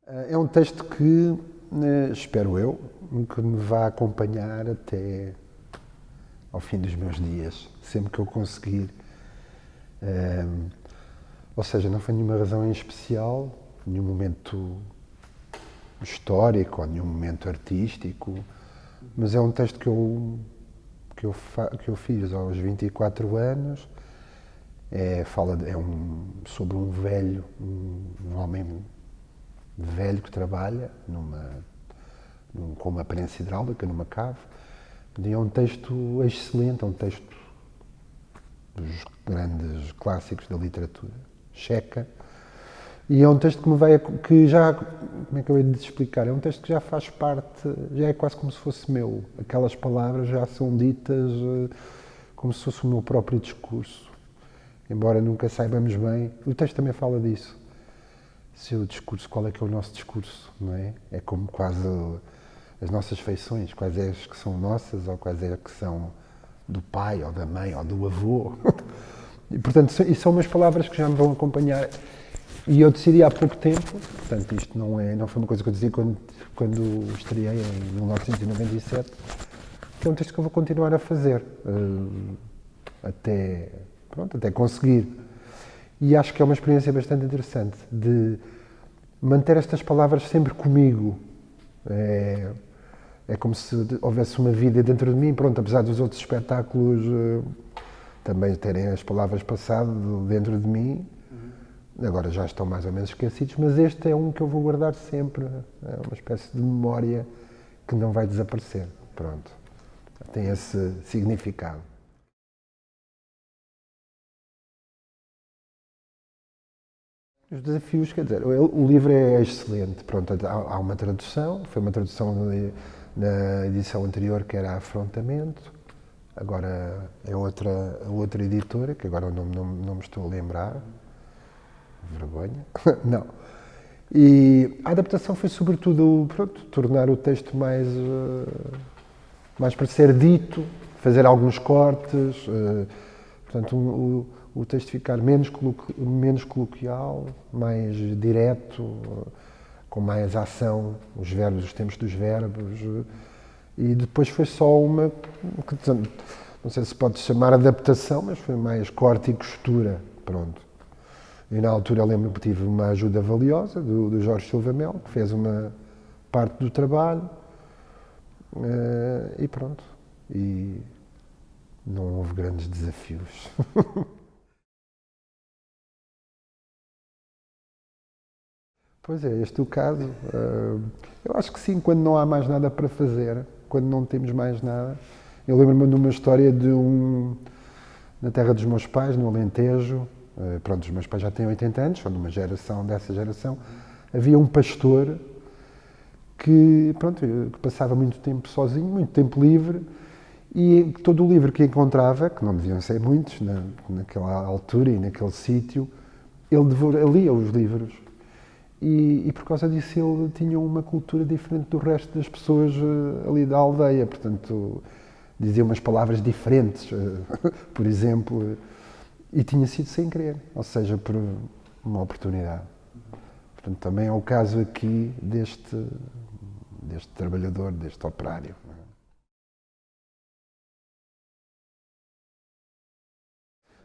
É um texto que, espero eu, que me vai acompanhar até ao fim dos meus dias, sempre que eu conseguir. Ou seja, não foi nenhuma razão em especial, nenhum momento histórico ou nenhum momento artístico, mas é um texto que eu fiz aos 24 anos. Sobre um velho, um homem velho que trabalha com uma aparência hidráulica, numa cave. E é um texto excelente, é um texto dos grandes clássicos da literatura checa. E é um texto que já, como é que eu ia explicar? É um texto que já faz parte, já é quase como se fosse meu. Aquelas palavras já são ditas como se fosse o meu próprio discurso. Embora nunca saibamos bem, o texto também fala disso. Se o discurso, qual é que é o nosso discurso, não é? É como quase as nossas feições, quais é as que são nossas ou quais é as que são do pai ou da mãe ou do avô. E, portanto, isso são umas palavras que já me vão acompanhar. E eu decidi há pouco tempo, portanto, isto não foi uma coisa que eu dizia quando estreiei em 1997, que é um texto que eu vou continuar a fazer até conseguir. E acho que é uma experiência bastante interessante de manter estas palavras sempre comigo. É como se houvesse uma vida dentro de mim, pronto, apesar dos outros espetáculos também terem as palavras passado dentro de mim, agora já estão mais ou menos esquecidos, mas este é um que eu vou guardar sempre, é uma espécie de memória que não vai desaparecer, pronto, tem esse significado. Os desafios, quer dizer, o livro é excelente, pronto, há uma tradução, foi uma tradução na edição anterior que era Afrontamento, agora é outra editora, que agora não me estou a lembrar, vergonha, não. E a adaptação foi sobretudo, pronto, tornar o texto mais para ser dito, fazer alguns cortes, portanto o texto ficar menos coloquial, mais direto, com mais ação, os tempos dos verbos. E depois foi só não sei se pode chamar adaptação, mas foi mais corte e costura, pronto. E na altura eu lembro que tive uma ajuda valiosa do Jorge Silva Melo, que fez uma parte do trabalho, e pronto. E não houve grandes desafios. Pois é, este é o caso. Eu acho que sim, quando não há mais nada para fazer, quando não temos mais nada. Eu lembro-me de uma história na terra dos meus pais, no Alentejo. Pronto, os meus pais já têm 80 anos, são de uma geração, dessa geração. Havia um pastor que passava muito tempo sozinho, muito tempo livre, e todo o livro que encontrava, que não deviam ser muitos naquela altura e naquele sítio, ele lia os livros. E por causa disso ele tinha uma cultura diferente do resto das pessoas ali da aldeia, portanto dizia umas palavras diferentes, por exemplo, e tinha sido sem querer, ou seja, por uma oportunidade. Portanto, também é o caso aqui deste trabalhador, deste operário.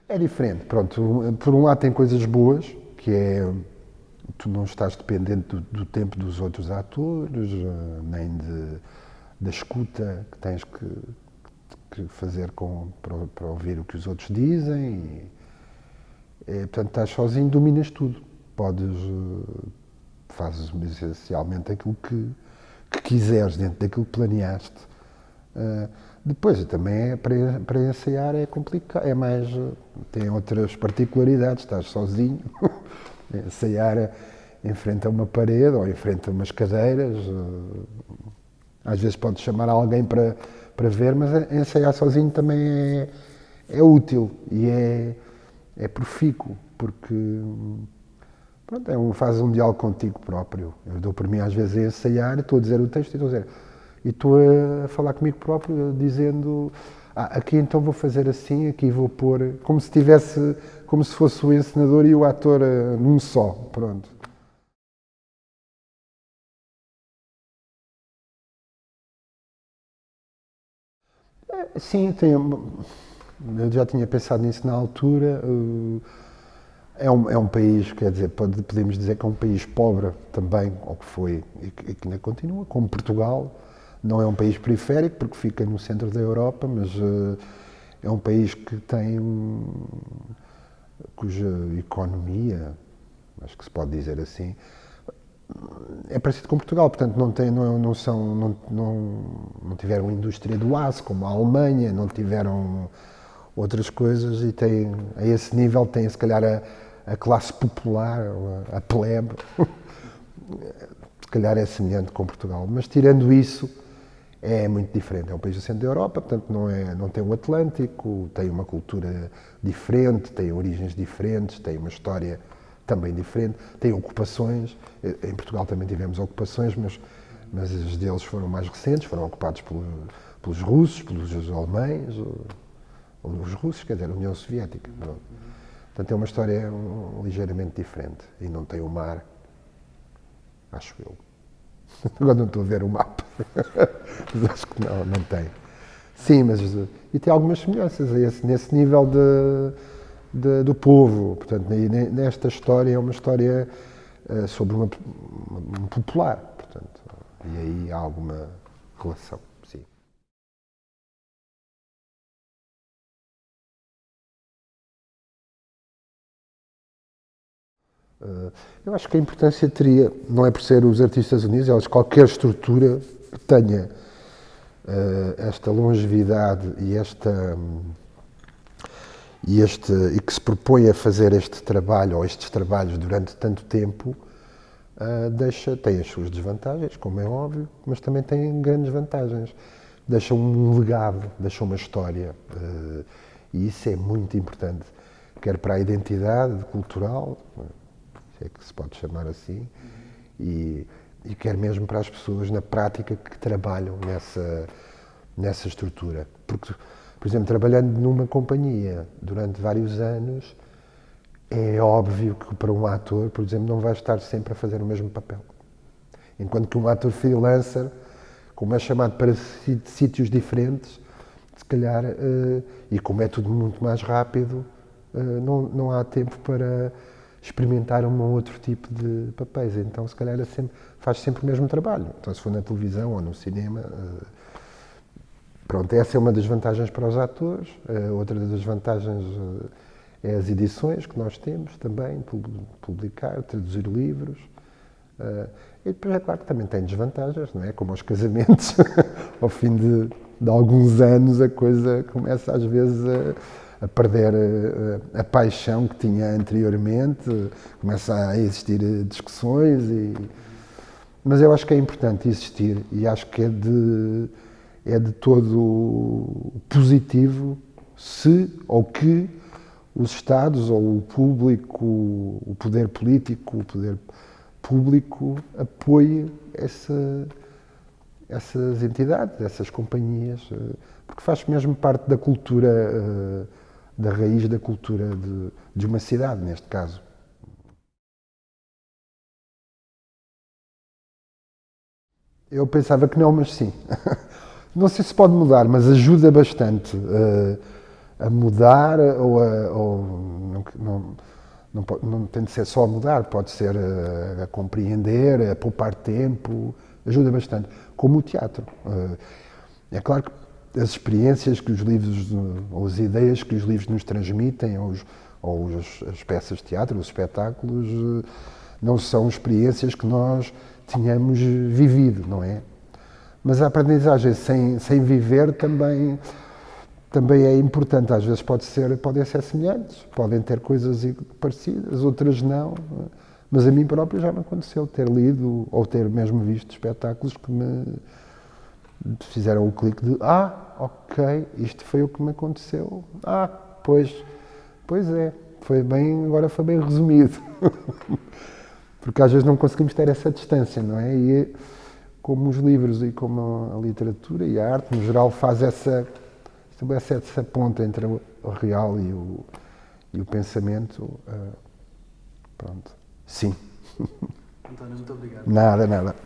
É diferente, pronto, por um lado tem coisas boas, que é tu não estás dependente do tempo dos outros atores, nem da escuta que tens que fazer para ouvir o que os outros dizem. Portanto, estás sozinho, dominas tudo. Fazes essencialmente aquilo que quiseres, dentro daquilo que planeaste. Depois, também para ensaiar é complicado, tem outras particularidades, estás sozinho, ensaiar em frente a uma parede ou em frente a umas cadeiras, às vezes podes chamar alguém para ver, mas ensaiar sozinho também é útil e é profícuo, porque pronto, fazes um diálogo contigo próprio. Eu dou por mim às vezes a ensaiar, estou a dizer o texto e estou a falar comigo próprio, dizendo aqui então vou fazer assim, aqui vou pôr, como se fosse o encenador e o ator num só, pronto. Sim, eu já tinha pensado nisso na altura. É um país, quer dizer, podemos dizer que é um país pobre também, ou que foi, e que ainda continua, como Portugal. Não é um país periférico, porque fica no centro da Europa, mas é um país que tem, cuja economia, acho que se pode dizer assim, é parecido com Portugal, portanto não tiveram indústria do aço como a Alemanha, não tiveram outras coisas e tem, a esse nível tem se calhar a classe popular, a plebe, se calhar é semelhante com Portugal, mas tirando isso é muito diferente. É um país do centro da Europa, portanto não tem o Atlântico, tem uma cultura diferente, tem origens diferentes, tem uma história também diferente, tem ocupações. Em Portugal também tivemos ocupações, mas os deles foram mais recentes, foram ocupados pelos russos, pelos alemães, ou os russos, quer dizer, a União Soviética. Portanto, é uma história ligeiramente diferente e não tem o mar, acho eu. Agora não estou a ver o mapa, mas acho que não tem. Sim, mas e tem algumas semelhanças nesse nível do povo. Portanto, nesta história é uma história sobre um popular, portanto, e aí há alguma relação, sim. Eu acho que a importância teria, não é por ser os artistas unidos, elas qualquer estrutura que tenha esta longevidade e que se propõe a fazer este trabalho ou estes trabalhos durante tanto tempo, tem as suas desvantagens, como é óbvio, mas também tem grandes vantagens. Deixa um legado, deixa uma história, e isso é muito importante, quer para a identidade cultural, se é que se pode chamar assim, e quer mesmo para as pessoas na prática que trabalham nessa estrutura. Porque, por exemplo, trabalhando numa companhia durante vários anos, é óbvio que para um ator, por exemplo, não vai estar sempre a fazer o mesmo papel. Enquanto que um ator freelancer, como é chamado para sítios diferentes, se calhar, e como é tudo muito mais rápido, não há tempo para experimentar um ou outro tipo de papéis. Então, se calhar, faz sempre o mesmo trabalho. Então, se for na televisão ou no cinema, pronto, essa é uma das vantagens para os atores. Outra das vantagens é as edições que nós temos também, publicar, traduzir livros. E depois é claro que também tem desvantagens, não é? Como aos casamentos, ao fim de alguns anos a coisa começa às vezes a perder a paixão que tinha anteriormente, começa a existir discussões, mas eu acho que é importante existir e acho que é de todo positivo se ou que os Estados ou o público, o poder político, o poder público apoie essas entidades, essas companhias, porque faz mesmo parte da cultura, da raiz da cultura de uma cidade, neste caso. Eu pensava que não, mas sim. Não sei se pode mudar, mas ajuda bastante a mudar ou não tem de ser só a mudar, pode ser a compreender, a poupar tempo, ajuda bastante. Como o teatro. É claro que as experiências que os livros, ou as ideias que os livros nos transmitem, ou as peças de teatro, os espetáculos, não são experiências que nós tínhamos vivido, não é? Mas a aprendizagem sem viver também é importante. Às vezes podem ser semelhantes, podem ter coisas parecidas, outras não. Mas a mim próprio já me aconteceu ter lido ou ter mesmo visto espetáculos que me fizeram o clique de ok, isto foi o que me aconteceu. Pois é, agora foi bem resumido. Porque às vezes não conseguimos ter essa distância, não é? E como os livros e como a literatura e a arte, no geral, estabelece essa ponta entre o real e o pensamento, pronto. Sim. António, muito obrigado. Nada.